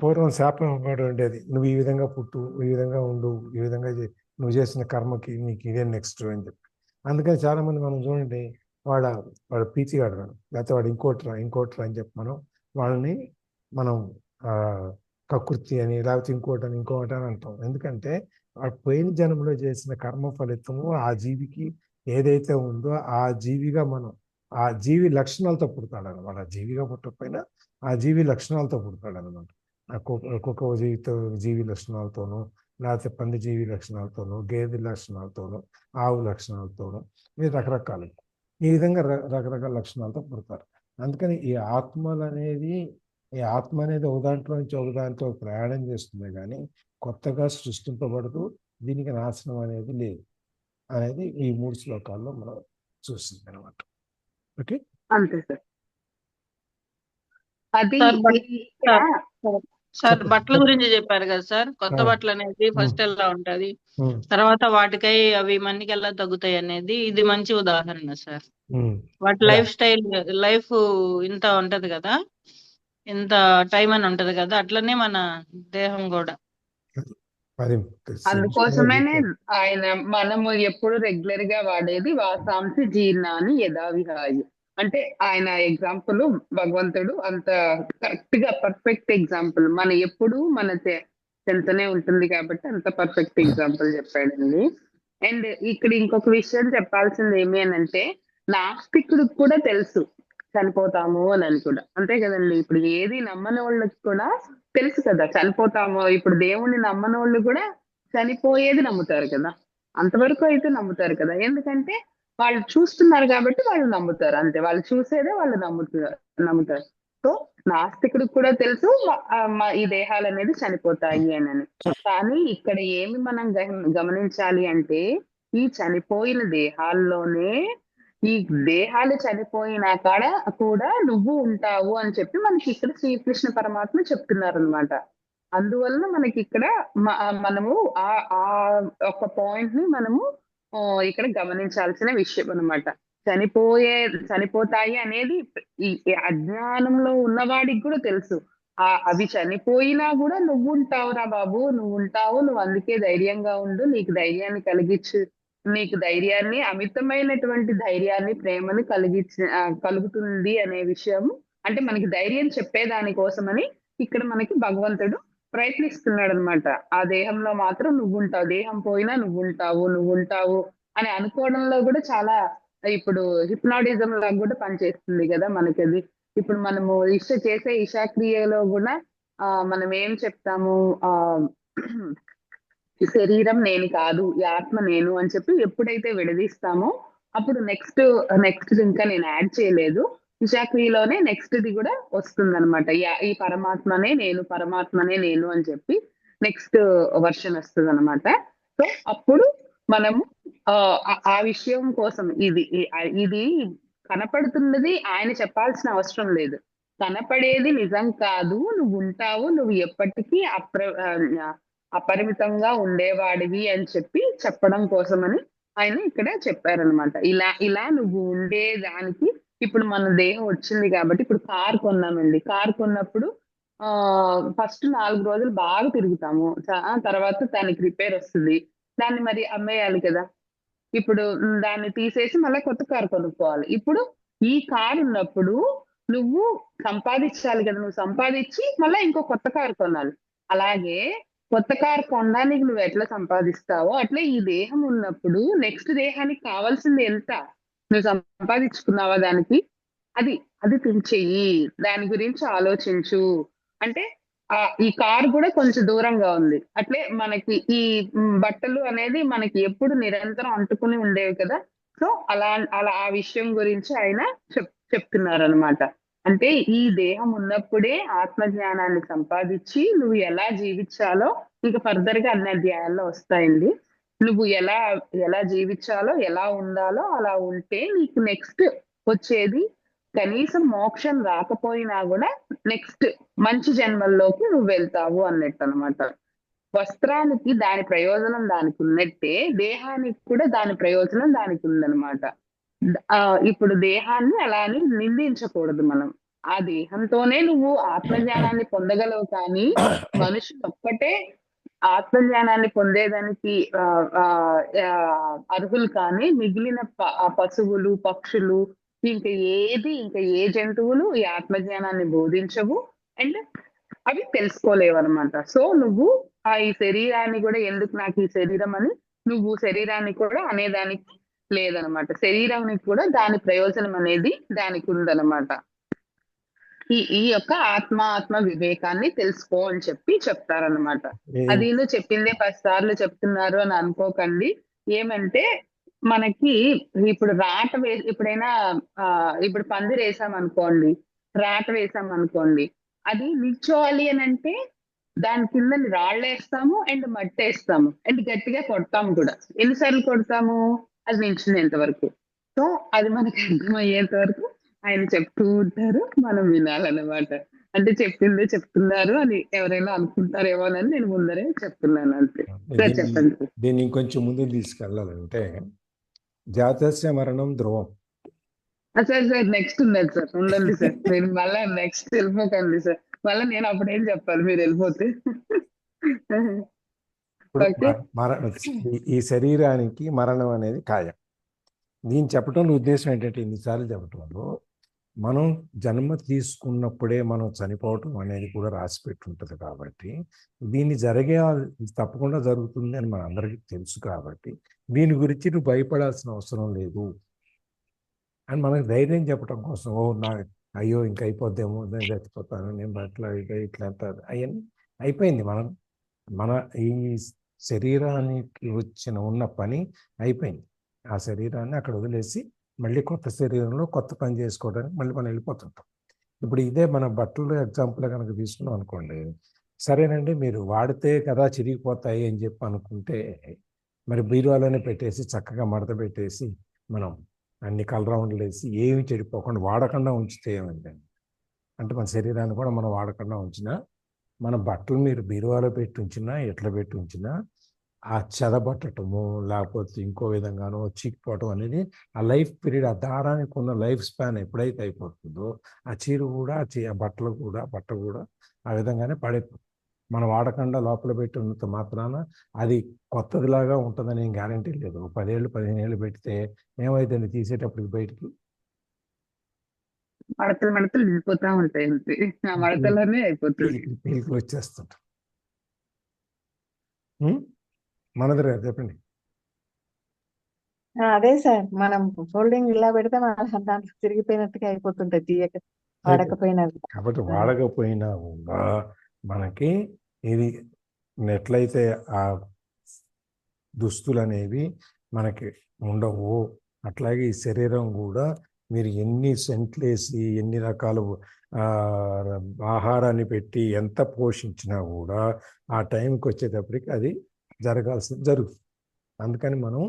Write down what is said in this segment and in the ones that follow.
పూర్వం శాపం కూడా ఉండేది. నువ్వు ఈ విధంగా పుట్టు, ఈ విధంగా ఉండు, ఈ విధంగా నువ్వు చేసిన కర్మకి నీకు ఇదే నెక్స్ట్ అని చెప్పి. అందుకని చాలా మంది మనం చూడండి, వాడ వాడు పీచిగాడు రా, లేకపోతే వాడు ఇంకోటిరా అని చెప్పి వాళ్ళని మనం ఆ, కకృతి అని, లేకపోతే ఇంకోటి అని అంటాం. ఎందుకంటే వాడు పోయిన జన్మలో చేసిన కర్మ ఫలితము ఆ జీవికి ఏదైతే ఉందో ఆ జీవిగా మనం ఆ జీవి లక్షణాలతో పుడతాడు అనమాట. ఆ జీవిగా పుట్టకపోయినా ఆ జీవి లక్షణాలతో పుడతాడు అనమాట. ఒక్కొక్క జీవి లక్షణాలతోనూ, లేకపోతే పంది జీవి లక్షణాలతోనూ, గేదె లక్షణాలతోనూ, ఆవు లక్షణాలతోనూ, మీరు రకరకాలు ఈ విధంగా రకరకాల లక్షణాలతో పుడతారు. అందుకని ఈ ఆత్మ అనేది ఒక దాంట్లో నుంచి ఒక దాంట్లో ప్రయాణం చేస్తుంది, కానీ కొత్తగా సృష్టింపబడుతూ దీనికి నాశనం అనేది లేదు అనేది ఈ 3 శ్లోకాల్లో మనం చూస్తుంది అనమాట. ఓకే, అంతే సార్. అది సార్ ఇక్కడ సార్ చెప్పండి బట్టల గురించి చెప్పారు కదా సార్. కొత్త బట్టలు అనేది ఫస్ట్ ఎలా ఉంటది, తర్వాత వాటికై అవి మన్నికి ఎలా తగ్గుతాయి అనేది ఇది మంచి ఉదాహరణ సార్. వాటి లైఫ్ స్టైల్, లైఫ్ ఇంత ఉంటది కదా, ఇంత టైం అని ఉంటది కదా, అట్లనే మన దేహం కూడా. అందుకోసమేనే ఆయన మనము ఎప్పుడు రెగ్యులర్ గా వాడేది వాసాంసి జీర్ణాన్ని యథా విహాయి. అంటే ఆయన ఎగ్జాంపుల్ భగవంతుడు అంత కరెక్ట్ గా పర్ఫెక్ట్ ఎగ్జాంపుల్ మన ఎప్పుడు మన చెంతనే ఉంటుంది కాబట్టి అంత పర్ఫెక్ట్ ఎగ్జాంపుల్ చెప్పాడండి. అండ్ ఇక్కడ ఇంకొక విషయం చెప్పాల్సింది ఏమి అని అంటే, నాస్తికుడికి కూడా తెలుసు చనిపోతాము అని కూడా, అంతే కదండి. ఇప్పుడు ఏది నమ్మని వాళ్ళకి కూడా తెలుసు కదా చనిపోతాము. ఇప్పుడు దేవుణ్ణి నమ్మని వాళ్ళు కూడా చనిపోయేది నమ్ముతారు కదా, అంతవరకు అయితే నమ్ముతారు కదా. ఎందుకంటే వాళ్ళు చూస్తున్నారు కాబట్టి వాళ్ళు నమ్ముతారు, అంతే. వాళ్ళు చూసేదే వాళ్ళు నమ్ముతారు. సో నాస్తికుడికి కూడా తెలుసు ఈ దేహాలు అనేది చనిపోతాయి అని. కానీ ఇక్కడ ఏమి మనం గమనించాలి అంటే, ఈ చనిపోయిన దేహాల్లోనే ఈ దేహాలు చనిపోయిన కాడ కూడా నువ్వు ఉంటావు అని చెప్పి మనకి ఇక్కడ శ్రీకృష్ణ పరమాత్మ చెప్తున్నారు అనమాట. అందువలన మనకి ఇక్కడ మనము ఆ ఆ ఒక పాయింట్ ని మనము ఇక్కడ గమనించాల్సిన విషయం అనమాట. చనిపోతాయి అనేది ఈ అజ్ఞానంలో ఉన్నవాడికి కూడా తెలుసు. అవి చనిపోయినా కూడా నువ్వు ఉంటావురా బాబు, నువ్వు ఉంటావు, నువ్వు అందుకే ధైర్యంగా ఉండు, నీకు ధైర్యాన్ని కలిగించు, నీకు ధైర్యాన్ని, అమితమైనటువంటి ధైర్యాన్ని, ప్రేమని కలుగుతుంది అనే విషయం, అంటే మనకి ధైర్యం చెప్పేదాని కోసమని ఇక్కడ మనకి భగవంతుడు ప్రయత్నిస్తున్నాడు అనమాట. ఆ దేహంలో మాత్రం నువ్వు ఉంటావు, దేహం పోయినా నువ్వు ఉంటావు అని అనుకోవడంలో కూడా చాలా ఇప్పుడు హిప్నాటిజం లాగా కూడా పనిచేస్తుంది కదా మనకి అది. ఇప్పుడు మనము చేసే ఇషాక్రియలో కూడా మనం ఏం చెప్తాము, ఈ శరీరం నేను కాదు, ఈ ఆత్మ నేను అని చెప్పి ఎప్పుడైతే విడదీస్తామో అప్పుడు నెక్స్ట్ ఇంకా నేను యాడ్ చేయలేదు, ఇషాక్రియలోనే నెక్స్ట్ ది కూడా వస్తుంది అనమాట. ఈ పరమాత్మనే నేను అని చెప్పి నెక్స్ట్ వర్షన్ వస్తుంది అనమాట. సో అప్పుడు మనము ఆ విషయం కోసం ఇది కనపడుతున్నది ఆయన చెప్పాల్సిన అవసరం లేదు. కనపడేది నిజం కాదు, నువ్వు ఉంటావు, నువ్వు ఎప్పటికీ అపరిమితంగా ఉండేవాడివి అని చెప్పి చెప్పడం కోసమని ఆయన ఇక్కడ చెప్పారనమాట. ఇలా నువ్వు ఉండేదానికి ఇప్పుడు మన దేహం వచ్చింది కాబట్టి, ఇప్పుడు కార్ కొన్నామండి, కార్ కొన్నప్పుడు ఫస్ట్ 4 రోజులు బాగా తిరుగుతాము, తర్వాత దానికి రిపేర్ వస్తుంది, దాన్ని మరి అమ్మేయాలి కదా. ఇప్పుడు దాన్ని తీసేసి మళ్ళీ కొత్త కారు కొనుక్కోవాలి. ఇప్పుడు ఈ కారు ఉన్నప్పుడు నువ్వు సంపాదించాలి కదా, నువ్వు సంపాదించి మళ్ళీ ఇంకో కొత్త కారు కొనాలి. అలాగే కొత్త కారు కొనడానికి నువ్వు ఎట్లా సంపాదిస్తావో అట్లా ఈ దేహం ఉన్నప్పుడు నెక్స్ట్ దేహానికి కావాల్సింది ఎంత, నువ్వు సంపాదించుకున్నావా దానికి, అది అది చెయ్యి, దాని గురించి ఆలోచించు అంటే. ఈ కార్ కూడా కొంచెం దూరంగా ఉంది, అట్లే మనకి ఈ బట్టలు అనేది మనకి ఎప్పుడు నిరంతరం అంటుకుని ఉండేవి కదా. సో అలా ఆ విషయం గురించి ఆయన చెప్తున్నారు అనమాట. అంటే ఈ దేహం ఉన్నప్పుడే ఆత్మజ్ఞానాన్ని సంపాదించి నువ్వు ఎలా జీవించాలో ఇంకా ఫర్దర్ గా అన్ని అధ్యాయాల్లో వస్తాయండి. నువ్వు ఎలా జీవించాలో, ఎలా ఉండాలో అలా ఉంటే నీకు నెక్స్ట్ వచ్చేది కనీసం మోక్షం రాకపోయినా కూడా నెక్స్ట్ మంచి జన్మల్లోకి నువ్వు వెళ్తావు అన్నట్టు అనమాట. వస్త్రానికి దాని ప్రయోజనం దానికి ఉన్నట్టే దేహానికి కూడా దాని ప్రయోజనం దానికి ఉందన్నమాట. ఇప్పుడు దేహాన్ని అలా అని నిందించకూడదు మనం. ఆ దేహంతోనే నువ్వు ఆత్మజ్ఞానాన్ని పొందగలవు, కానీ మనుషులు ఒక్కటే ఆత్మజ్ఞానాన్ని పొందేదానికి అర్హులు, కానీ మిగిలిన పశువులు, పక్షులు, ఇంకా ఏ జంతువులు ఈ ఆత్మజ్ఞానాన్ని బోధించవు. అండ్ అవి తెలుసుకోలేవు అనమాట. సో నువ్వు ఈ శరీరాన్ని కూడా, ఎందుకు నాకు ఈ శరీరం అని నువ్వు శరీరాన్ని కూడా అనేదానికి లేదనమాట. శరీరానికి కూడా దాని ప్రయోజనం అనేది దానికి ఉందన్నమాట. ఈ యొక్క ఆత్మ వివేకాన్ని తెలుసుకో అని చెప్తారనమాట. అది నువ్వు చెప్పిందే 10 సార్లు చెప్తున్నారు అని అనుకోకండి. ఏమంటే మనకి ఇప్పుడు ఎప్పుడైనా ఇప్పుడు పందిరి వేసామనుకోండి, రాట వేసామనుకోండి, అది నిల్చోవాలి అని అంటే దాని కింద రాళ్ళేస్తాము అండ్ మట్టేస్తాము అండ్ గట్టిగా కొడతాము కూడా. ఎన్నిసార్లు కొడతాము? అది నిల్చునేంత వరకు. సో అది మనకి అర్థమయ్యేంత వరకు ఆయన చెప్తూ ఉంటారు, మనం వినాలన్నమాట. అంటే చెప్పిందే చెప్తున్నారు అని ఎవరైనా అనుకుంటారేమోనని నేను ముందరే చెప్తున్నాను అంతే. సార్ చెప్పండి. దీన్ని ఇంకొంచెం ముందుకు తీసుకెళ్ళాలంటే జాతస్య మరణం ధ్రువం. సార్ నెక్స్ట్ ఉన్నది సార్, ఉండండి సార్. నేను మళ్ళా నెక్స్ట్ వెళ్ళిపోకండి సార్, మళ్ళీ నేను అప్పుడేం చెప్పాలి మీరు వెళ్ళిపోతే. ఈ శరీరానికి మరణం అనేది ఖాయం. దీన్ని చెప్పడంలో ఉద్దేశం ఏంటంటే, ఇన్నిసార్లు చెప్పడంలో మనం జన్మ తీసుకున్నప్పుడే మనం చనిపోవటం అనేది కూడా రాసి పెట్టుంటుంది. కాబట్టి దీన్ని తప్పకుండా జరుగుతుంది అని మన అందరికీ తెలుసు. కాబట్టి దీని గురించి నువ్వు భయపడాల్సిన అవసరం లేదు అని మనకు ధైర్యం చెప్పడం కోసం, అయ్యో ఇంకా అయిపోద్దేమో, నేను చచ్చిపోతాను, నేను ఇట్లా అవన్నీ అయిపోయింది. మన ఈ శరీరానికి ఉన్న పని అయిపోయింది. ఆ శరీరాన్ని అక్కడ వదిలేసి మళ్ళీ కొత్త శరీరంలో కొత్త పని చేసుకోవడానికి మళ్ళీ మనం వెళ్ళిపోతుంటాం. ఇప్పుడు ఇదే మన బట్టలు ఎగ్జాంపుల్ కనుక తీసుకున్నాం అనుకోండి, సరేనండి మీరు వాడితే కదా చిరిగిపోతాయి అని చెప్పి అనుకుంటే, మరి బీరువాలోనే పెట్టేసి చక్కగా మడత పెట్టేసి మనం అన్ని కలరౌండ్లు వేసి ఏమి చెడిపోకుండా వాడకుండా ఉంచితే ఏమైందండి? అంటే మన శరీరాన్ని కూడా మనం వాడకుండా ఉంచినా, మన బట్టలు మీరు బీరువాలో పెట్టి ఉంచినా, ఎట్లా పెట్టి ఉంచినా, ఆ చెదబట్టడము లేకపోతే ఇంకో విధంగానో చీకిపోవటం అనేది ఆ లైఫ్ పీరియడ్, ఆ దారానికి ఉన్న లైఫ్ స్పాన్ ఎప్పుడైతే అయిపోతుందో ఆ చీర కూడా ఆ బట్ట కూడా ఆ విధంగానే పడిపోతుంది. మనం వాడకుండా లోపల పెట్టి ఉన్నంత మాత్రాన అది కొత్తదిలాగా ఉంటుందని ఏం గ్యారంటీ లేదు. 10 ఏళ్ళు 15 ఏళ్ళు పెడితే ఏమైందండి తీసేటప్పటికి బయటికి మడతలు వెళ్ళిపోతా ఉంటాయి, అంతే. ఆ మడతలోనే అయిపోతుంది, పీలికి వచ్చేస్తుంటాం. మనది చెప్పండి. అదే సార్, మనం ఫోల్డింగ్ ఇలా పెడితే మన దాంట్లో తిరిగిపోయినట్టుగా అయిపోతుంటది, తీయక వాడకపోయినా. కాబట్టి వాడకపోయినా కూడా మనకి ఇది ఎట్లయితే ఆ దుస్తులు అనేవి మనకి ఉండవు, అట్లాగే ఈ శరీరం కూడా మీరు ఎన్ని సెంట్లు వేసి ఎన్ని రకాల ఆహారాన్ని పెట్టి ఎంత పోషించినా కూడా ఆ టైంకి వచ్చేటప్పటికి అది జరగాల్సింది జరుగుతుంది. అందుకని మనం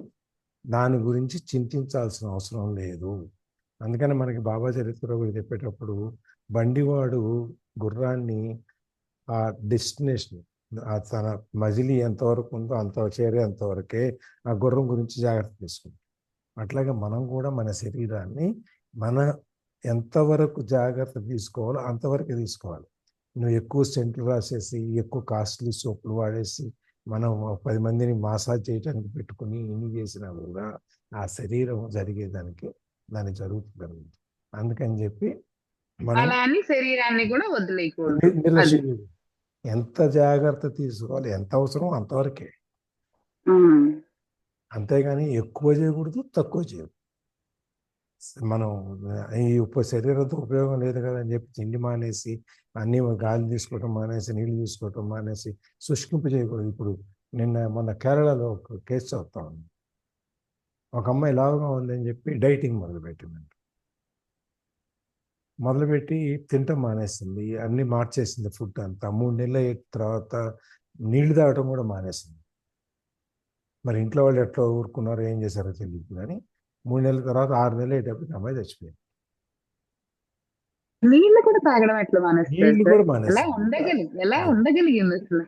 దాని గురించి చింతించాల్సిన అవసరం లేదు. అందుకని మనకి బాబా చరిత్ర చెప్పేటప్పుడు బండివాడు గుర్రాన్ని ఆ డెస్టినేషన్, తన మజిలీ ఎంతవరకు ఉందో చేరేంతవరకే ఆ గుర్రం గురించి జాగ్రత్త తీసుకుంటాం. అట్లాగే మనం కూడా మన శరీరాన్ని ఎంతవరకు జాగ్రత్త తీసుకోవాలో అంతవరకు తీసుకోవాలి. నువ్వు ఎక్కువ సెంట్లు రాసేసి ఎక్కువ కాస్ట్లీ సోపులు వాడేసి మనం 10 మందిని మసాజ్ చేయడానికి పెట్టుకుని ఇన్ని చేసినా కూడా ఆ శరీరం జరిగేదానికి దాన్ని జరుగుతుంది. అందుకని చెప్పి మనం శరీరాన్ని కూడా వదిలేయకూడదు. ఎంత జాగ్రత్త తీసుకోవాలి, ఎంత అవసరం అంతవరకే. అంతేగాని ఎక్కువ చేయకూడదు, తక్కువ చేయకూడదు. మనం ఈ శరీరంతో ఉపయోగం లేదు కదా అని చెప్పి తిండి మానేసి, అన్ని గాలి తీసుకోవటం మానేసి, నీళ్ళు తీసుకోవటం మానేసి శుష్కింపు చేయకూడదు. ఇప్పుడు మొన్న కేరళలో ఒక కేసు చదువుతా ఉంది. ఒక అమ్మాయి లావుగా ఉందని చెప్పి డైటింగ్ మొదలుపెట్టిందంట. మొదలుపెట్టి తింటం మానేసింది, అన్ని మార్చేసింది ఫుడ్ అంతా. 3 నెలల తర్వాత నీళ్లు తాగటం కూడా మానేసింది. మరి ఇంట్లో వాళ్ళు ఎట్లా ఊరుకున్నారో ఏం చేశారో తెలియదు, కానీ 3 నెలల తర్వాత 6 నెలలు అయ్యేటప్పటికి అమ్మాయి చచ్చిపోయింది. నీళ్ళు కూడా తాగడం ఎట్లా మానేస్తారు? ఎలా ఉండగలిగింది అసలు?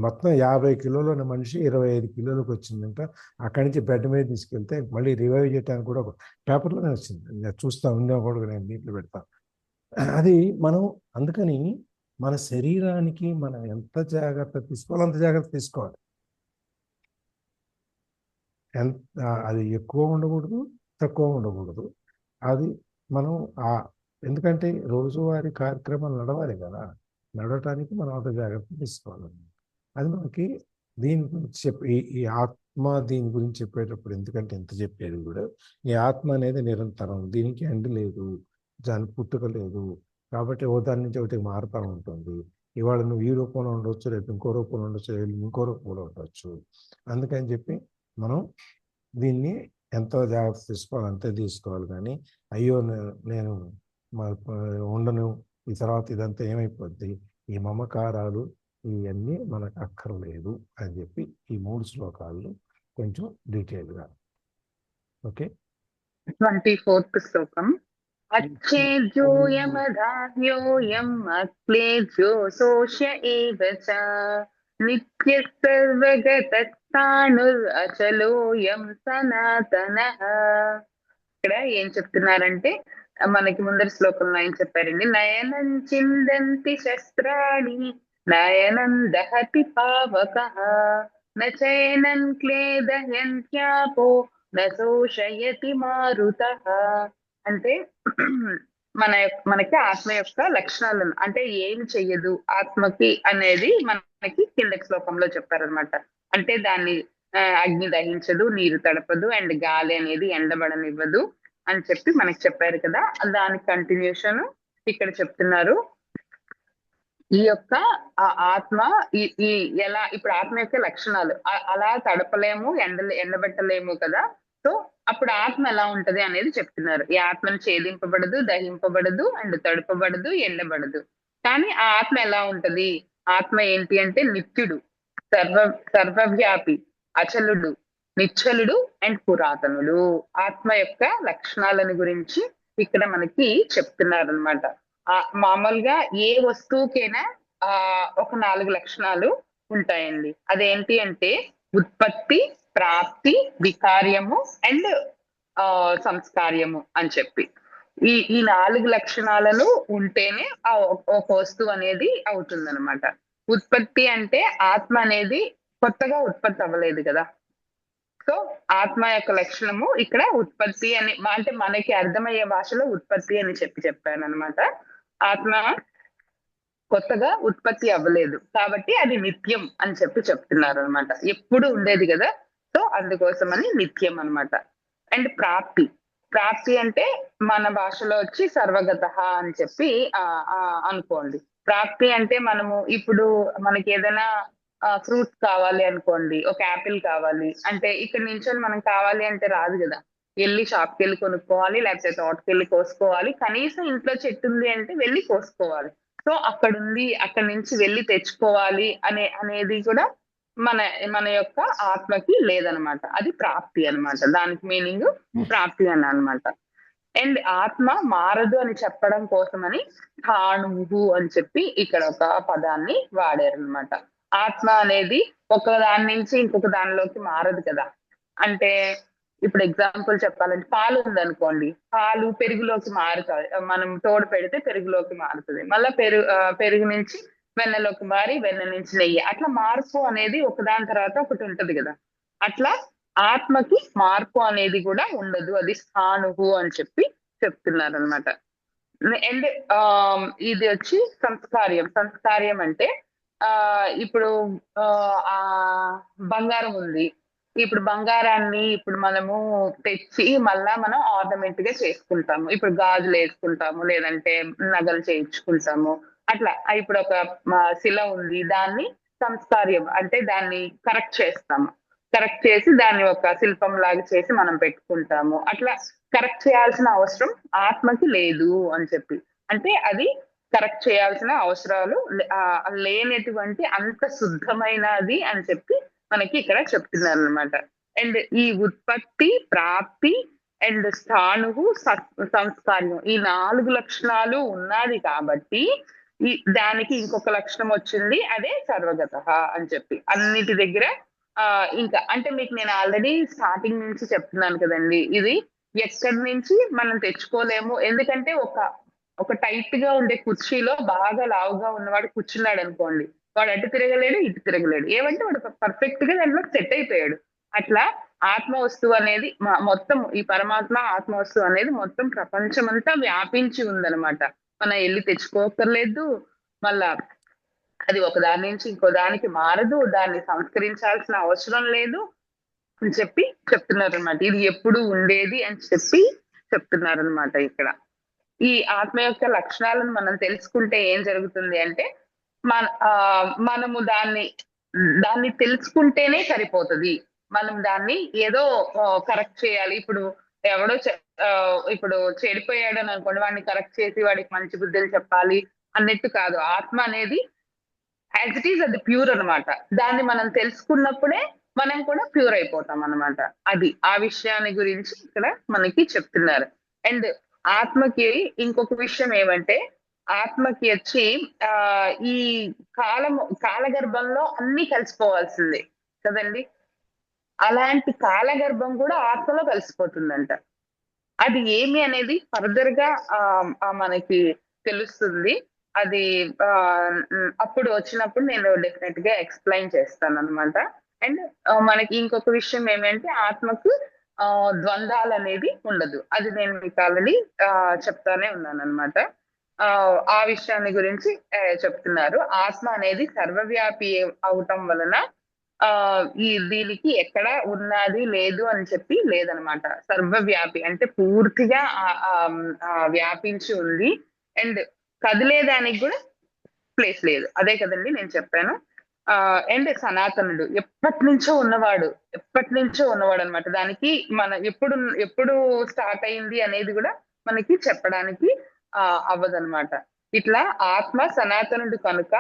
మొత్తం 50 కిలోల మనిషి 25 కిలోలకు వచ్చిందంట. అక్కడి నుంచి బెడ్ మీద తీసుకెళ్తే మళ్ళీ రివైవ్ చేయడానికి కూడా పేపర్లోనే వచ్చింది. నేను చూస్తా ఉండే కూడా నేను దీంట్లో పెడతాను. అది మనం అందుకని మన శరీరానికి మనం ఎంత జాగ్రత్త తీసుకోవాలో అంత జాగ్రత్త తీసుకోవాలి. ఎంత అది ఎక్కువ ఉండకూడదు, తక్కువ ఉండకూడదు. అది మనం ఎందుకంటే రోజువారీ కార్యక్రమాలు నడవాలి కదా, నడవటానికి మనం అంత జాగ్రత్త తీసుకోవాలి. అది మనకి దీని గురించి ఈ ఆత్మ దీని గురించి చెప్పేటప్పుడు ఎందుకంటే ఎంత చెప్పేది కూడా, ఈ ఆత్మ అనేది నిరంతరం, దీనికి ఎండ్ లేదు, దాని పుట్టుక లేదు. కాబట్టి దాని నుంచి ఒకటి మారుతూ ఉంటుంది. ఇవాళ నువ్వు ఈ రూపంలో ఉండవచ్చు, రేపు ఇంకో రూపంలో ఉండొచ్చు, రేపు ఇంకో రూపంలో ఉండవచ్చు. అందుకని చెప్పి మనం దీన్ని ఎంతో జాగ్రత్త తీసుకోవాలి, అంతే తీసుకోవాలి. కానీ అయ్యో నేను ఉండను, ఈ తర్వాత ఇదంతా ఏమైపోద్ది, ఈ మమకారాలు ఇవన్నీ మనకు అక్కర్లేదు అని చెప్పి ఈ 3 శ్లోకాలు కొంచెం డీటెయిల్గా. ఓకే, 24th శ్లోకం. అచ్చేద్యోయమదాహ్యోయం అక్లేద్యో శోష్య ఏవ చ నిత్యః సర్వగతస్థాణుర్ అచలోయం సనాతనః. ఇక్కడ ఏం చెప్తున్నారంటే, మనకి ముందర శ్లోకంలో ఏం చెప్పారండి, నయనం చిందంతి శస్త్రాణి నయనం దహతి పావకః నచైనం క్లేదయంత్యాపో నశోషయతి మారుతః. అంటే మనకి ఆత్మ యొక్క లక్షణాలు అంటే ఏం చెయ్యదు ఆత్మకి అనేది మనకి కిందకి శ్లోకంలో చెప్పారనమాట. అంటే దాన్ని అగ్ని దహించదు, నీరు తడపదు, అండ్ గాలి అనేది ఎండబడనివ్వదు అని చెప్పి మనకి చెప్పారు కదా. దాని కంటిన్యూషన్ ఇక్కడ చెప్తున్నారు. ఈ యొక్క ఆత్మ ఈ ఎలా ఇప్పుడు ఆత్మ యొక్క లక్షణాలు అలా తడపలేము, ఎండబెట్టలేము కదా. సో అప్పుడు ఆత్మ ఎలా ఉంటది అనేది చెప్తున్నారు. ఈ ఆత్మను ఛేదింపబడదు, దహింపబడదు, అండ్ తడపబడదు, ఎండబడదు. కానీ ఆ ఆత్మ ఎలా ఉంటది, ఆత్మ ఏంటి అంటే నిత్యుడు, సర్వవ్యాపి, అచలుడు, నిశ్చలుడు అండ్ పురాతనుడు. ఆత్మ యొక్క లక్షణాలను గురించి ఇక్కడ మనకి చెప్తున్నారు అనమాట. మామూలుగా ఏ వస్తువుకైనా ఒక 4 లక్షణాలు ఉంటాయండి. అదేంటి అంటే ఉత్పత్తి, ప్రాప్తి, వికార్యము అండ్ సంస్కార్యము అని చెప్పి ఈ 4 లక్షణాలను ఉంటేనే ఒక వస్తువు అనేది అవుతుంది అనమాట. ఉత్పత్తి అంటే ఆత్మ అనేది కొత్తగా ఉత్పత్తి అవ్వలేదు కదా. సో ఆత్మ యొక్క లక్షణము ఇక్కడ ఉత్పత్తి అని, అంటే మనకి అర్థమయ్యే భాషలో ఉత్పత్తి అని చెప్పాను అనమాట. ఆత్మ కొత్తగా ఉత్పత్తి అవ్వలేదు కాబట్టి అది నిత్యం అని చెప్తున్నారు అనమాట. ఎప్పుడు ఉండేది కదా, సో అందుకోసమని నిత్యం అనమాట. అండ్ ప్రాప్తి అంటే మన భాషలో వచ్చి సర్వగత అని చెప్పి అనుకోండి. ప్రాప్తి అంటే మనము ఇప్పుడు మనకి ఏదైనా ఫ్రూట్స్ కావాలి అనుకోండి, ఒక యాపిల్ కావాలి అంటే ఇక్కడ నుంచి మనం కావాలి అంటే రాదు కదా, వెళ్ళి షాప్కి వెళ్ళి కొనుక్కోవాలి, లేకపోతే తోటకి వెళ్ళి కోసుకోవాలి, కనీసం ఇంట్లో చెట్టు ఉంది అంటే వెళ్ళి కోసుకోవాలి. సో అక్కడి నుంచి వెళ్ళి తెచ్చుకోవాలి అనేది కూడా మన యొక్క ఆత్మకి లేదనమాట. అది ప్రాప్తి అనమాట. దానికి మీనింగ్ ప్రాప్తి అని అనమాట. అండ్ ఆత్మ మారదు అని చెప్పడం కోసమని స్థాణువు అని చెప్పి ఇక్కడ ఒక పదాన్ని వాడారనమాట. ఆత్మ అనేది ఒక దాని నుంచి ఇంకొక దానిలోకి మారదు కదా. అంటే ఇప్పుడు ఎగ్జాంపుల్ చెప్పాలంటే పాలు ఉందనుకోండి, పాలు పెరుగులోకి మారుతాయి, మనం తోడు పెడితే పెరుగులోకి మారుతుంది, మళ్ళీ పెరుగు నుంచి వెన్నలోకి మారి వెన్న నుంచి నెయ్యి, అట్లా మార్పు అనేది ఒకదాని తర్వాత ఒకటి ఉంటది కదా. అట్లా ఆత్మకి మార్పు అనేది కూడా ఉండదు, అది స్థాణువు అని చెప్పి చెప్తున్నారు అనమాట. అండ్ ఇది వచ్చి సంస్కార్యం అంటే ఇప్పుడు బంగారం ఉంది, ఇప్పుడు బంగారాన్ని ఇప్పుడు మనము తెచ్చి మళ్ళా మనం ఆర్నమెంట్ గా చేసుకుంటాము. ఇప్పుడు గాజులు వేసుకుంటాము, లేదంటే నగలు చేయించుకుంటాము. అట్లా ఇప్పుడు ఒక శిల ఉంది, దాన్ని సంస్కార్యం అంటే దాన్ని కరెక్ట్ చేసి దాన్ని ఒక శిల్పం లాగా చేసి మనం పెట్టుకుంటాము. అట్లా కరెక్ట్ చేయాల్సిన అవసరం ఆత్మకి లేదు అని చెప్పి, అంటే అది కరెక్ట్ చేయాల్సిన అవసరాలు లేనటువంటి అంత శుద్ధమైనది అని చెప్పి మనకి ఇక్కడ చెప్తున్నారు అనమాట. అండ్ ఈ ఉత్పత్తి, ప్రాప్తి అండ్ స్థాణువు, సంస్కార్యం, ఈ 4 లక్షణాలు ఉన్నది కాబట్టి దానికి ఇంకొక లక్షణం వచ్చింది, అదే సర్వగత అని చెప్పి అన్నిటి దగ్గర. ఇంకా అంటే మీకు నేను ఆల్రెడీ స్టార్టింగ్ నుంచి చెప్తున్నాను కదండి, ఇది ఎక్కడి నుంచి మనం తెచ్చుకోలేము. ఎందుకంటే ఒక ఒక టైట్ గా ఉండే కుర్చీలో బాగా లావుగా ఉన్నవాడు కూర్చున్నాడు అనుకోండి, వాడు అటు తిరగలేడు ఇటు తిరగలేడు, ఏమంటే వాడు పర్ఫెక్ట్ గా దాంట్లో సెట్ అయిపోయాడు. అట్లా ఆత్మ వస్తువు అనేది మొత్తం ఈ పరమాత్మ ఆత్మ వస్తువు అనేది మొత్తం ప్రపంచమంతా వ్యాపించి ఉందన్నమాట. మనం వెళ్ళి తెచ్చుకోకర్లేదు. మళ్ళా అది ఒక దాని నుంచి ఇంకో దానికి మారదు, దాన్ని సంస్కరించాల్సిన అవసరం లేదు అని చెప్పి చెప్తున్నారు అనమాట. ఇది ఎప్పుడు ఉండేది అని చెప్పి చెప్తున్నారు అనమాట. ఇక్కడ ఈ ఆత్మ యొక్క లక్షణాలను మనం తెలుసుకుంటే ఏం జరుగుతుంది అంటే మనము దాన్ని తెలుసుకుంటేనే సరిపోతుంది. మనం దాన్ని ఏదో కరెక్ట్ చేయాలి. ఇప్పుడు ఎవడో ఇప్పుడు చెడిపోయాడు అని అనుకోండి, వాడిని కరెక్ట్ చేసి వాడికి మంచి బుద్ధులు చెప్పాలి అన్నట్టు కాదు. ఆత్మ అనేది యాజ్ ఇట్ ఈస్ అది ప్యూర్ అనమాట. దాన్ని మనం తెలుసుకున్నప్పుడే మనం కూడా ప్యూర్ అయిపోతాం అనమాట. అది ఆ విషయాన్ని గురించి ఇక్కడ మనకి చెప్తున్నారు. అండ్ ఆత్మకి ఇంకొక విషయం ఏమంటే, ఆత్మకి వచ్చి ఈ కాలగర్భంలో అన్ని కలిసిపోవాల్సిందే కదండి. అలాంటి కాలగర్భం కూడా ఆత్మలో కలిసిపోతుందంట. అది ఏమి అనేది ఫర్దర్ గా మనకి తెలుస్తుంది. అది అప్పుడు వచ్చినప్పుడు నేను డెఫినెట్ గా ఎక్స్ప్లెయిన్ చేస్తాను అనమాట. అండ్ మనకి ఇంకొక విషయం ఏమంటే, ఆత్మకు ద్వంద్వాలు అనేది ఉండదు. అది నేను మీకు ఆల్రెడీ చెప్తానే ఉన్నాను అనమాట. ఆ విషయాన్ని గురించి చెప్తున్నారు. ఆత్మ అనేది సర్వవ్యాపి అవటం వలన దీనికి ఎక్కడ ఉన్నది లేదు అని చెప్పి లేదనమాట. సర్వవ్యాపి అంటే పూర్తిగా వ్యాపించి ఉంది. అండ్ కదిలేదానికి కూడా ప్లేస్ లేదు. అదే కదండి నేను చెప్పాను. అండ్ సనాతనుడు ఎప్పటి నుంచో ఉన్నవాడు అనమాట. దానికి మన ఎప్పుడు స్టార్ట్ అయింది అనేది కూడా మనకి చెప్పడానికి అవ్వదనమాట. ఇట్లా ఆత్మ సనాతనుడు కనుక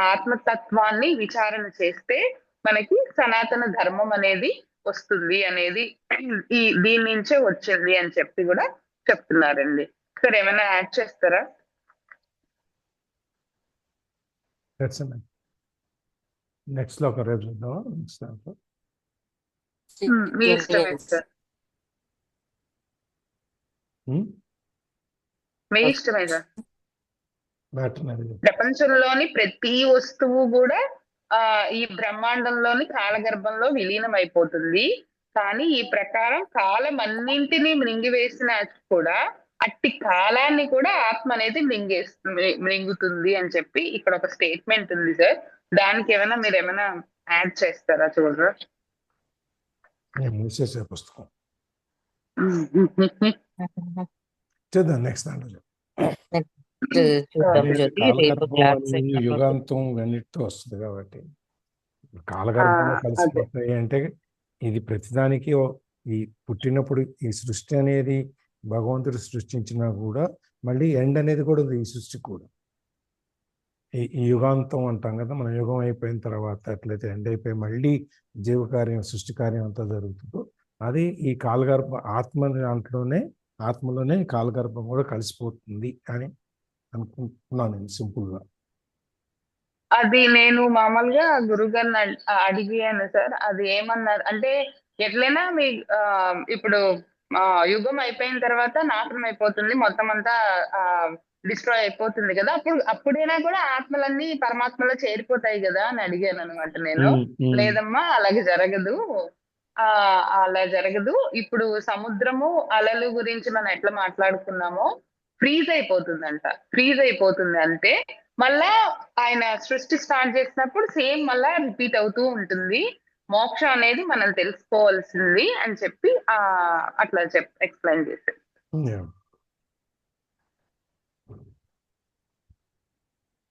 ఆత్మతత్వాన్ని విచారణ చేస్తే మనకి సనాతన ధర్మం అనేది వస్తుంది అనేది దీని నుంచే వచ్చింది అని చెప్పి కూడా చెప్తున్నారండి. సార్ ఏమైనా యాడ్ చేస్తారా? నెక్స్ట్ లో ఒక రేపు చూద్దాం. నెక్స్ట్ దాంట్లో మీ ఇష్టమే సార్, మీ ఇష్టమే సార్. ప్రపంచంలోని ప్రతి వస్తువు కూడా ఈ బ్రహ్మాండంలోని కాలగర్భంలో విలీనం అయిపోతుంది. కానీ ఈ ప్రకారం కాలం అన్నింటినీ మింగివేసిన కూడా అట్టి కాలాన్ని కూడా ఆత్మ అనేది మింగుతుంది అని చెప్పి ఇక్కడ ఒక స్టేట్మెంట్ ఉంది సార్. దానికి మీరు ఏమైనా యాడ్ చేస్తారా? చూడరా పుస్తకం చూద్దాం. నెక్స్ట్ దాంట్లో యుగాంతం అన్నిటితో వస్తుంది కాబట్టి కాలగర్భంలో కలిసిపోతాయి. అంటే ఇది ప్రతిదానికి ఈ పుట్టినప్పుడు ఈ సృష్టి అనేది భగవంతుడు సృష్టించినా కూడా మళ్ళీ ఎండ్ అనేది కూడా ఉంది. ఈ సృష్టికి కూడా ఈ యుగాంతం అంటాం కదా, మన యుగం అయిపోయిన తర్వాత ఎట్లయితే ఎండ్ అయిపోయి మళ్ళీ జీవకార్యం సృష్టి కార్యం అంతా జరుగుతుందో అది ఈ కాలగర్భ ఆత్మలోనే కాలగర్భం కూడా కలిసిపోతుంది అని అనుకుంటున్నాను నేను సింపుల్ గా. అది నేను మామూలుగా గురుగారిని అడిగాను సార్. అది ఏమన్నారు అంటే, ఎట్లయినా మీ ఇప్పుడు యుగం అయిపోయిన తర్వాత నాశనం అయిపోతుంది, మొత్తం అంతా డిస్ట్రాయ్ అయిపోతుంది కదా, అప్పుడైనా కూడా ఆత్మలన్నీ పరమాత్మలో చేరిపోతాయి కదా అని అడిగాను అనమాట నేను. లేదమ్మా అలాగే జరగదు, అలా జరగదు. ఇప్పుడు సముద్రము అలలు గురించి మనం ఎట్లా మాట్లాడుకున్నామో ఫ్రీజ్ అయిపోతుంది అంటే మళ్ళా ఆయన సృష్టి స్టార్ట్ చేసినప్పుడు సేమ్ మళ్ళా రిపీట్ అవుతూ ఉంటుంది. మోక్షం అనేది మనం తెలుసుకోవాల్సింది అని చెప్పి అట్లా ఎక్స్ప్లెయిన్ చేశారు.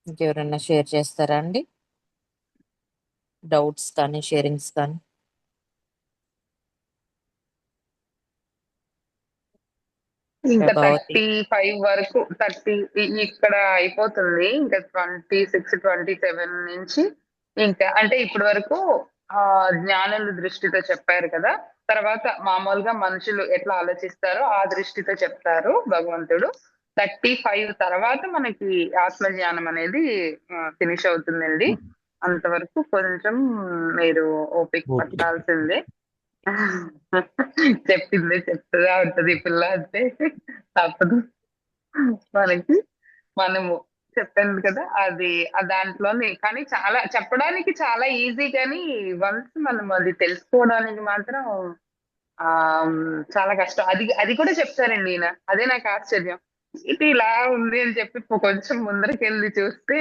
ఇంకెవరన్నా షేర్ చేస్తారా అండి? డౌట్స్ కానీ షేరింగ్స్ కానీ? ఇంకా 35 వరకు 30 ఇక్కడ అయిపోతుంది. ఇంకా 26, 27 నుంచి ఇంకా అంటే ఇప్పటి వరకు జ్ఞానుల దృష్టితో చెప్పారు కదా. తర్వాత మామూలుగా మనుషులు ఎట్లా ఆలోచిస్తారో ఆ దృష్టితో చెప్తారు భగవంతుడు. 35 తర్వాత మనకి ఆత్మజ్ఞానం అనేది ఫినిష్ అవుతుందండి. అంతవరకు కొంచెం మీరు ఓపిక పట్టాల్సిందే. చెప్తుందా ఉంటది పిల్ల అంటే తప్పదు. మనకి మనము చెప్పాను కదా అది ఆ దాంట్లోనే. కానీ చాలా చెప్పడానికి చాలా ఈజీ, కానీ వన్స్ మనం అది తెలుసుకోవడానికి మాత్రం ఆ చాలా కష్టం. అది అది కూడా చెప్తారండి ఈయన. అదే నాకు ఆశ్చర్యం. ఇది ఇలా ఉంది అని చెప్పి కొంచెం ముందరకెళ్ళి చూస్తే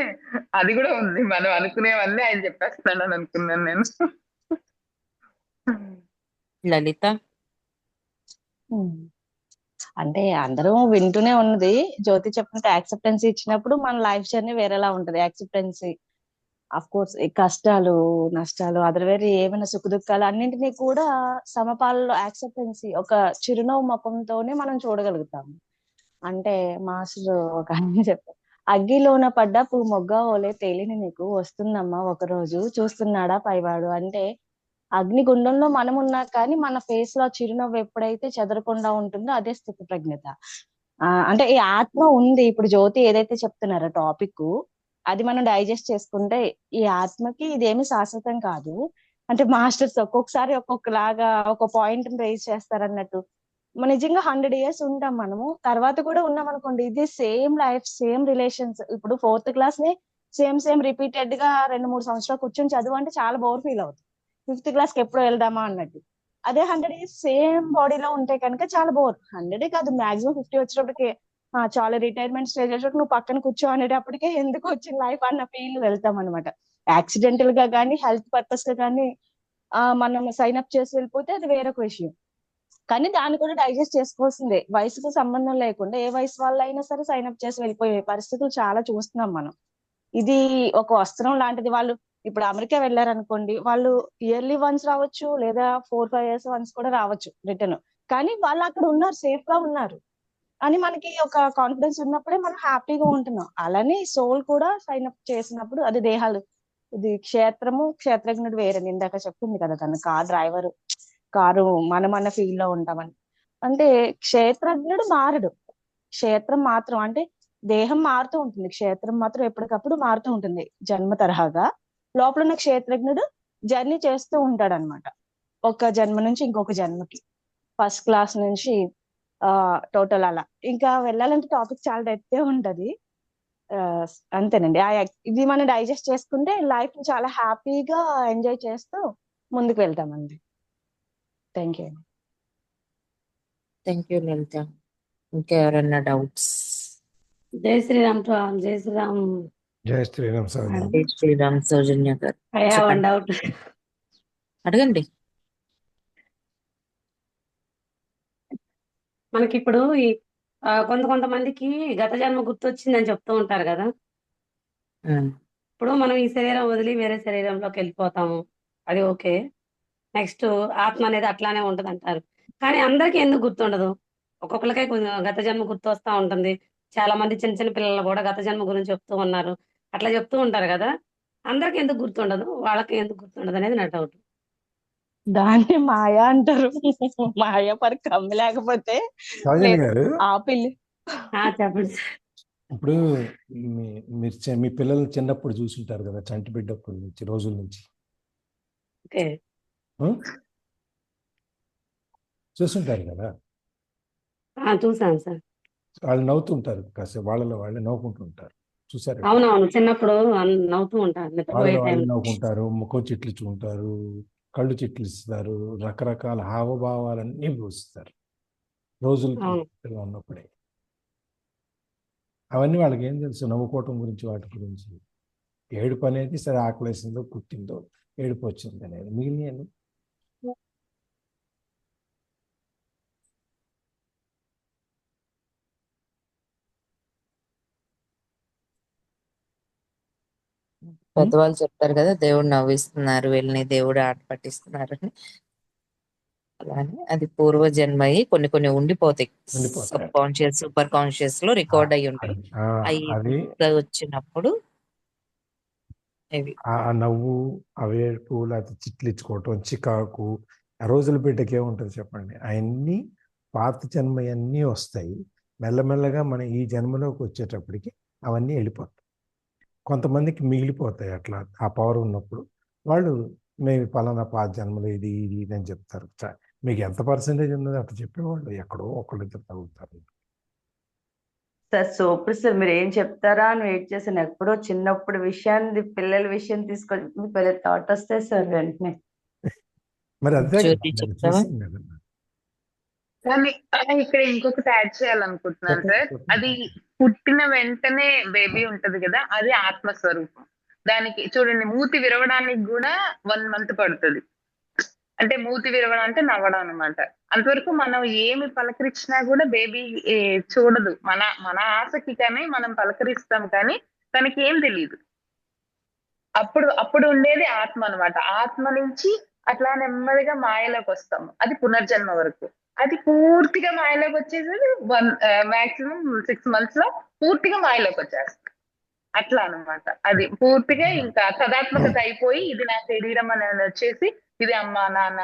అది కూడా ఉంది. మనం అనుకునేవన్నీ ఆయన చెప్పేస్తున్నాడు అని అనుకున్నాను నేను. లలిత. ఉమ్. అంటే అందరూ వింటూనే ఉన్నది. జ్యోతి చెప్పినట్టు యాక్సెప్టెన్సీ ఇచ్చినప్పుడు మన లైఫ్ జర్నీ వేరేలా ఉంటది. యాక్సెప్టెన్సీ అఫ్ కోర్స్ ఈ కష్టాలు నష్టాలు అదర్ ఏమైనా సుఖ దుఃఖాలు అన్నింటినీ కూడా సమపాలలో యాక్సెప్టెన్సీ ఒక చిరునవ్వు ముఖంతోనే మనం చూడగలుగుతాము. అంటే మాస్టర్ ఒక ఆయన చెప్పారు, అగ్గిలోన పడ్డ పువ్వు మొగ్గ ఓలే తేలిని నీకు వస్తుందమ్మా ఒక రోజు చూస్తున్నాడా పైవాడు. అంటే అగ్నిగుండంలో మనం ఉన్నా కానీ మన ఫేస్ లో చిరునవ్వు ఎప్పుడైతే చెదరకుండా ఉంటుందో అదే స్థితి ప్రజ్ఞత. అంటే ఈ ఆత్మ ఉంది. ఇప్పుడు జ్యోతి ఏదైతే చెప్తున్నారో టాపిక్ అది మనం డైజెస్ట్ చేసుకుంటే ఈ ఆత్మకి ఇదేమి శాశ్వతం కాదు. అంటే మాస్టర్స్ ఒక్కొక్కసారి ఒక్కొక్కలాగా ఒక పాయింట్ రైజ్ చేస్తారన్నట్టు. నిజంగా 100 years ఉంటాం మనము, తర్వాత కూడా ఉన్నాం అనుకోండి, ఇది సేమ్ లైఫ్ సేమ్ రిలేషన్స్. ఇప్పుడు 4th class ని సేమ్ రిపీటెడ్ గా 2-3 సంవత్సరాలు కూర్చొని చదువు అంటే చాలా బోర్ ఫీల్ అవుతుంది. 5th class కి ఎప్పుడు వెళ్దామా అన్నట్టు. అదే 100 years సేమ్ బాడీలో ఉంటే కనుక చాలా బోర్. 100 కాదు, మాక్సిమం 50 వచ్చేటప్పటికి చాలా రిటైర్మెంట్ స్టేజ్ వచ్చేటప్పుడు నువ్వు పక్కన కూర్చో అనేటప్పటికే ఎందుకు వచ్చిన లైఫ్ అన్న ఫీల్ వెళ్తాం అనమాట. యాక్సిడెంటల్ గా కానీ హెల్త్ పర్పస్ గా కానీ మనం సైన్ అప్ చేసి వెళ్ళిపోతే అది వేరొక విషయం. కానీ దాన్ని కూడా డైజెస్ట్ చేసుకోవాల్సిందే. వయసుకు సంబంధం లేకుండా ఏ వయసు వాళ్ళు అయినా సరే సైన్ అప్ చేసి వెళ్ళిపోయే పరిస్థితులు చాలా చూస్తున్నాం మనం. ఇది ఒక వస్త్రం లాంటిది. వాళ్ళు ఇప్పుడు అమెరికా వెళ్ళారనుకోండి, వాళ్ళు ఇయర్లీ వన్స్ రావచ్చు, లేదా 4-5 years వన్స్ కూడా రావచ్చు రిటర్న్. కానీ వాళ్ళు అక్కడ ఉన్నారు, సేఫ్ గా ఉన్నారు అని మనకి ఒక కాన్ఫిడెన్స్ ఉన్నప్పుడే మనం హ్యాపీగా ఉంటున్నాం. అలానే సోల్ కూడా సైన్ అప్ చేసినప్పుడు అది దేహాలు, ఇది క్షేత్రము క్షేత్రజ్ఞుడు వేరే. ఇందాక చెప్తుంది కదా తన కారు మనం అన్న ఫీల్ లో ఉంటామని. అంటే క్షేత్రజ్ఞుడు మారడు, క్షేత్రం మాత్రం అంటే దేహం మారుతూ ఉంటుంది, క్షేత్రం మాత్రం ఎప్పటికప్పుడు మారుతూ ఉంటుంది. జన్మ తరహాగా లోపల ఉన్న క్షేత్రజ్ఞుడు జర్నీ చేస్తూ ఉంటాడు అనమాట. ఒక జన్మ నుంచి ఇంకొక జన్మకి, ఫస్ట్ క్లాస్ నుంచి టోటల్ అలా ఇంకా వెళ్ళాలంటే టాపిక్ చాలా డెప్తే ఉంటది. అంతేనండి. ఇది మనం డైజెస్ట్ చేసుకుంటే లైఫ్ చాలా హ్యాపీగా ఎంజాయ్ చేస్తూ ముందుకు వెళ్తామండి. Thank you. థ్యాంక్ యూ లలిత. ఇంకెవరన్నా డౌట్స్? జై శ్రీరామ్ టు ఆల్. జై శ్రీరామ్. జై శ్రీరామ్ సౌజన్య. జై శ్రీరామ్ సౌజన్య గారు. ఐ హావ్ వన్ చెప్పండి. డౌట్. అడగండి. మనకి ఇప్పుడు ఈ కొంతమందికి గత జన్మ గుర్తొచ్చిందని చెప్తూ ఉంటారు కదా. ఇప్పుడు మనం ఈ శరీరం వదిలి వేరే శరీరంలోకి వెళ్ళిపోతాము, అది ఓకే. నెక్స్ట్ ఆత్మ అనేది అట్లానే ఉంటది అంటారు. కానీ అందరికీ ఎందుకు గుర్తుండదు? ఒక్కొక్కరికే కొంచెం గత జన్మ గుర్తు వస్తా ఉంటుంది. చాలా మంది చిన్న చిన్న పిల్లలు కూడా గత జన్మ గురించి చెప్తూ ఉన్నారు. అట్లా చెప్తూ ఉంటారు కదా. అందరికి ఎందుకు గుర్తుండదు, వాళ్ళకి ఎందుకు గుర్తుండదు అనేది నా డౌట్. దాన్ని మాయా అంటారు. మాయా పరి కమ్మి లేకపోతే సౌజన్య గారు, ఆ పిల్లి. చెప్పండి సార్. ఇప్పుడు మీరు మీ పిల్లలు చిన్నప్పుడు చూసుంటారు కదా, చంటి బిడ్డప్పటి నుంచి రోజుల నుంచి ఓకే, చూసుంటారు కదా. చూసాను సార్. వాళ్ళు నవ్వుతుంటారు, కాసేపు వాళ్ళలో వాళ్ళే నవ్వుకుంటుంటారు, చూసారు? అవునవును, చిన్నప్పుడు నవ్వుతూ ఉంటారు, నిద్రపోయే వాళ్ళలో వాళ్ళు టైం. నవ్వుకుంటారు, ముఖం చిట్లించుకుంటారు, కళ్ళు చిట్లిస్తారు, రకరకాల హావభావాలన్నీ పూస్తారు రోజులకి అవును. ఉన్నప్పుడే. అవన్నీ వాళ్ళకి ఏం తెలుసు? నవ్వుకోవటం గురించి, వాటి గురించి. ఏడుపు అనేది సరే ఆకలేసిందో పుట్టిందో ఏడుపు వచ్చింది అనేది మిగిలిన పెద్దవాళ్ళు చెప్తారు కదా, దేవుడు నవ్విస్తున్నారు, వీళ్ళని దేవుడు ఆట పట్టిస్తున్నారు అని. అలానే అది పూర్వజన్మ అయ్యి కొన్ని ఉండిపోతాయి. సబ్ కాన్షియస్ సూపర్ కాన్షియస్ లో రికార్డ్ అయ్యి ఉంటాయి. అవి వచ్చినప్పుడు ఆ నవ్వు, ఆ వేడుపు, లేకపోతే చిట్లించుకోవటం, చికాకు, ఆ రోజుల బిడ్డకి ఏముంటుంది చెప్పండి? అవన్నీ పాత జన్మ అన్నీ వస్తాయి. మెల్లమెల్లగా మనం ఈ జన్మలోకి వచ్చేటప్పటికి అవన్నీ వెళ్ళిపోతాయి. కొంతమందికి మిగిలిపోతాయి అట్లా, ఆ పవర్ ఉన్నప్పుడు. వాళ్ళు మేము పలానా పాత జన్మలో ఇది ఇది ఇది అని చెప్తారు. మీకు ఎంత పర్సెంటేజ్ ఉన్నది అట్లా చెప్పేవాళ్ళు ఎక్కడో ఒకళ్ళిద్దరు తగ్గుతారు. సార్ సూపర్ సార్, మీరు ఏం చెప్తారా అని వెయిట్ చేశాను. ఎప్పుడో చిన్నప్పుడు విషయాన్ని, పిల్లల విషయం తీసుకొని పెద్ద థాట్ వస్తాయి సార్ వెంటనే. మరి అంతే కదా, జ్యోతి నేను చెప్తావా? చూసాను కదా. కానీ ఇక్కడ ఇంకొకటి యాడ్ చేయాలనుకుంటున్నాను చెప్పండి, సార్. చెప్పండి. అది పుట్టిన వెంటనే బేబీ ఉంటది కదా, అది ఆత్మస్వరూపం. దానికి చూడండి, మూతి విరవడానికి కూడా 1 month పడుతుంది. అంటే మూతి విరవడం అంటే నవ్వడం అనమాట. అంతవరకు మనం ఏమి పలకరించినా కూడా బేబీ చూడదు. మన మన ఆశకి కానీ మనం పలకరిస్తాం, కానీ తనకి ఏం తెలియదు. అప్పుడు ఉండేది ఆత్మ అన్నమాట. ఆత్మ నుంచి అట్లా నెమ్మదిగా మాయలోకి వస్తాము. అది పునర్జన్మ వరకు. అది పూర్తిగా మాయలోకి వచ్చేసేది మాక్సిమం 6 months లో పూర్తిగా మాయలోకి వచ్చేస్తుంది. అట్లా అన్నమాట. అది పూర్తిగా ఇంకా తదాత్మకత అయిపోయి ఇది నా శరీరం అని వచ్చేసి ఇది అమ్మా నాన్న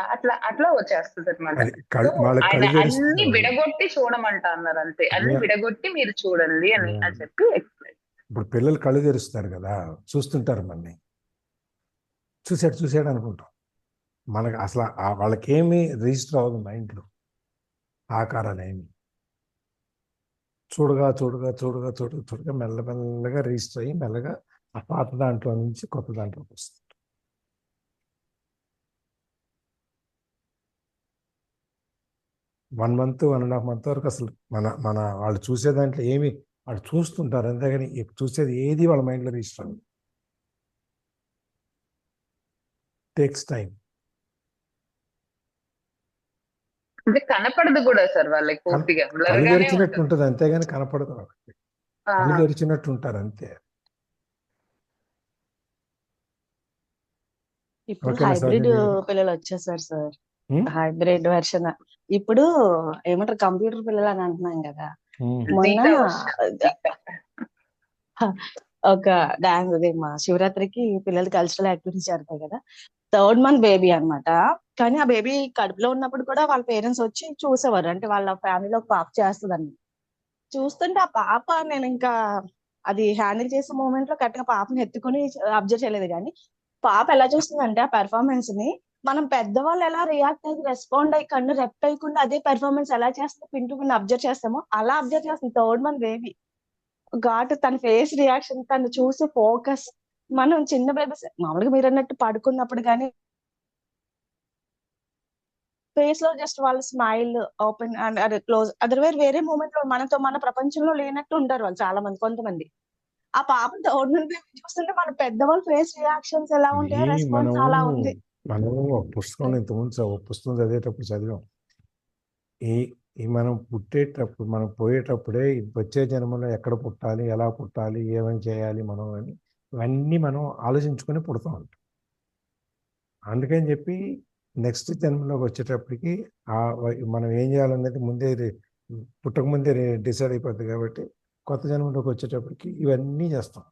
అట్లా వచ్చేస్తుంది అనమాట. అది వాళ్ళకి ఆయన కళ్ళు అన్ని తెరుస్తుంది. విడగొట్టి చూడమంట అన్నారు అంతే. అన్ని Yeah. విడగొట్టి మీరు చూడండి అని Yeah. చెప్పి ఎక్స్ప్లెయిన్. ఇప్పుడు పిల్లలు కళ్ళు తెరుస్తారు కదా, చూస్తుంటారు మనని, చూసాడు అనుకుంటాం. మనకు అసలు వాళ్ళకేమీ రిజిస్టర్ అవ్వదు మైండ్లో ఆకారాలు ఏమి. చూడగా మెల్లగా రిజిస్టర్ అయ్యి మెల్లగా ఆ పాత దాంట్లో నుంచి కొత్త దాంట్లోకి వస్తుంది. వన్ మంత్ 1.5 month వరకు అసలు మన వాళ్ళు చూసే దాంట్లో ఏమి వాళ్ళు చూస్తుంటారు, అంతేగాని చూసేది ఏది వాళ్ళ మైండ్లో రిజిస్టర్ అవ్వదు. Takes time. అంటే కనపడదు కూడా సార్ వాళ్ళకి పూర్తిగా కళ్ళు తెరిచినట్టు ఉంటుంది అంతేగాని కనపడదు వాళ్ళకి. కళ్ళు తెరిచినట్టు ఉంటారు అంతే. ఇప్పుడు ఓకేనా హైబ్రిడ్ సౌజన్య గారు? పిల్లలు వచ్చేసారు సార్. హ్మ్? Hybrid version. ఇప్పుడు ఏమంటారు, కంప్యూటర్ పిల్లలు అని అంటున్నాం కదా. హ్మ్. మొన్న ఒక డాన్స్ మా శివరాత్రికి పిల్లలు కల్చరల్ యాక్టివిటీస్ జరుగుతాయి కదా. 3rd month బేబీ అన్నమాట. కానీ ఆ బేబీ కడుపులో ఉన్నప్పుడు కూడా వాళ్ళ పేరెంట్స్ వచ్చి చూసేవారు. అంటే వాళ్ళ ఫ్యామిలీలో ఒక పాప చేస్తుందని చూస్తుంటే ఆ పాప, నేను ఇంకా అది హ్యాండిల్ చేసే మూమెంట్ లో కరెక్ట్ గా పాపని ఎత్తుకుని అబ్జర్వ్ చేయలేదు. కానీ పాప ఎలా చూస్తుందంటే ఆ పెర్ఫార్మెన్స్ ని మనం పెద్దవాళ్ళు ఎలా రియాక్ట్ అయ్యి రెస్పాండ్ అయ్యి కన్ను రెప్ట్ అయ్యకుండా అదే పెర్ఫార్మెన్స్ ఎలా చేస్తుందో పింటూ అబ్జర్వ్ చేస్తామో అలా అబ్జర్వ్ చేస్తుంది 3rd month బేబీ. ఘాటు తన ఫేస్ రియాక్షన్, తను చూసే ఫోకస్. మనం చిన్న బేబీస్ మామూలుగా మీరు అన్నట్టు పడుకున్నప్పుడు కానీ ఫేస్ లో జస్ట్ వాళ్ళ స్మైల్ ఓపెన్ అండ్ అదే క్లోజ్, అదర్వైజ్ వేరే మూమెంట్ లో మనతో మన ప్రపంచంలో లేనట్టు ఉంటారు వాళ్ళు చాలా మంది. కొంతమంది ఆ పాప 3rd month చూస్తుంటే మన పెద్దవాళ్ళ ఫేస్ రియాక్షన్స్ ఎలా ఉంటాయో రెస్పాన్స్ అలా ఉంది. మనం ఒక పుస్తకంలో ఇంతకుముందు ఒక పుస్తకం చదివేటప్పుడు చదివాం. ఈ మనం పుట్టేటప్పుడు, మనం పోయేటప్పుడే వచ్చే జన్మలో ఎక్కడ పుట్టాలి, ఎలా పుట్టాలి, ఏమని చేయాలి మనం అని ఇవన్నీ మనం ఆలోచించుకొని పుడతా ఉంటాం. అందుకని చెప్పి నెక్స్ట్ జన్మలోకి వచ్చేటప్పటికి మనం ఏం చేయాలనేది పుట్టక ముందే డిసైడ్ అయిపోద్ది. కాబట్టి కొత్త జన్మలోకి వచ్చేటప్పటికి ఇవన్నీ చేస్తాం.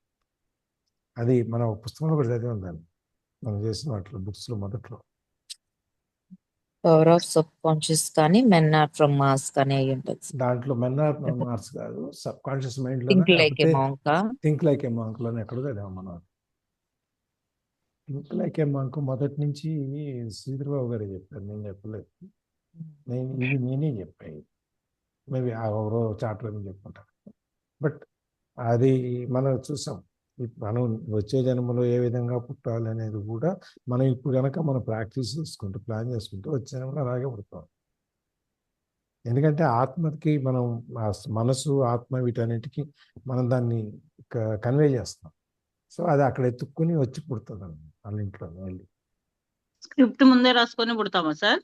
అది మన పుస్తకంలో కూడా చదివాం దాన్ని, మనం చేసిన వాటిలో బుక్స్లో మొదట్లో. పవర్ ఆఫ్ సబ్ కాన్షియస్ కానీ మెన్ ఆర్ ఫ్రమ్ మార్స్ కానీ అయి ఉంటుంది. దాంట్లో మెన్ ఆర్ ఫ్రమ్ మార్స్ కాదు, sub conscious mind think like ఏ మాంక్. థింక్ లైక్ ఏ మాంక్ లోనే ఎక్కడో చదివాం మనం. థింక్ లైక్ ఏ మాంక్ మొదటి నుంచి శ్రీధర్బాబు గారు చెప్పారు, నేను చెప్పలేదు. నేనే చెప్పాను. మేబీ ఎవరో చాట్లో చెప్పుకుంటాను. బట్ అది మనం చూసాం. మనం వచ్చే జన్మలో ఏ విధంగా పుట్టాలి అనేది కూడా మనం ఇప్పుడు కనుక మనం ప్రాక్టీస్ చేసుకుంటూ ప్లాన్ చేసుకుంటూ వచ్చే జన్మలో అలాగే పుడతాం. ఎందుకంటే ఆత్మకి మనం మనసు, ఆత్మ వీటన్నిటికీ మనం దాన్ని కన్వే చేస్తాం. సో అది అక్కడ ఎత్తుక్కుని వచ్చి పుడుతుంది అన్నమాట వాళ్ళ ఇంట్లో వెళ్ళి. స్క్రిప్ట్ ముందే రాసుకొని పుడతామా సార్?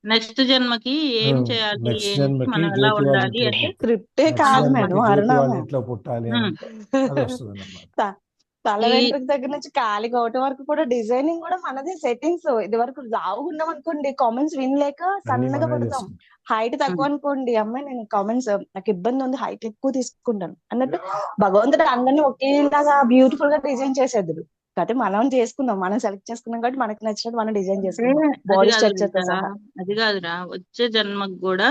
నెక్స్ట్ జన్మకి ఏం చేయాలి, నెక్స్ట్ జన్మకి మనం ఎలా జ్యోతి వాళ్ళ ఉండాలి ఇంట్లో అంటే స్క్రిప్టే కాదు మేడం, జ్యోతి వాళ్ళ అరుణామం. ఇంట్లో పుట్టాలి అంటే అది వస్తుంది అన్నమాట. తల ఈ వెంట్రుక దగ్గర నుంచి కాలికి ఒకటి వరకు కూడా డిజైనింగ్ కూడా మనదే. సెట్టింగ్స్ ఇది వరకు లావుగున్నాం అనుకోండి, కామెంట్స్ వినలేక అన్ని సన్నగా మనమే పడతాం. చేసుకుంటాం. హైట్ తక్కువ అనుకోండి, అమ్మాయి నేను కామెంట్స్ నాకు ఇబ్బంది ఉంది, హైట్ ఎక్కువ తీసుకుంటాను అన్నట్టు. భగవంతుడు అందరినీ ఒకేలాగా బ్యూటిఫుల్ గా డిజైన్ చేసేది. కాబట్టి మనం చేసుకుందాం, మనం సెలెక్ట్ చేసుకున్నాం కాబట్టి మనకి నచ్చినట్టు మనం డిజైన్ చేసుకుందాం, బాడీ స్ట్రక్చర్ తో సహా. అది కాదురా, వచ్చే జన్మకు కూడా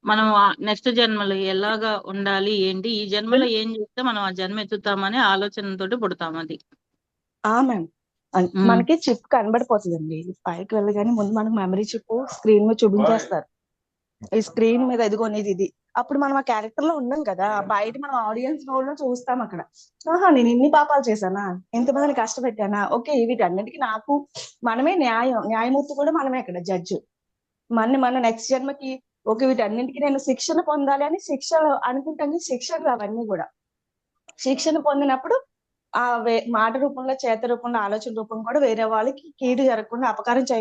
మనం నెక్స్ట్ జన్మలో ఎలాగా ఉండాలి ఏంటి, ఈ జన్మలో ఏం చేస్తే మనం ఆ జన్మ ఎత్తుతామని ఆలోచనతోటి పుడతాం. అది మ్యామ్ మనకి చిప్ కనబడిపోతుందండి పైకి వెళ్ళగానే. ముందు మనకు మెమరీ చిప్ స్క్రీన్ మీద చూపించేస్తారు. ఈ స్క్రీన్ మీద ఎదుగునేది ఇది అప్పుడు మనం ఆ క్యారెక్టర్ లో ఉన్నాం కదా, బయట మనం ఆడియన్స్ రోల్ లో చూస్తాం అక్కడ. ఆహా, నేను ఇన్ని పాపాలు చేశానా, ఎంతమందిని కష్టపెట్టానా, ఓకే వీటన్నిటికీ నాకు మనమే న్యాయమూర్తి కూడా మనమే అక్కడ జడ్జి. మన నెక్స్ట్ జన్మకి ఓకే వీటన్నింటికి నేను శిక్షణ పొందాలి అని శిక్షలు అనుకుంటాను. శిక్షలు అవన్నీ కూడా శిక్షణ పొందినప్పుడు మాట రూపంలో, చేత రూపంలో, ఆలోచన రూపంలో కూడా వేరే వాళ్ళకి కీడు జరగకుండా, అపకారం చేయకుండా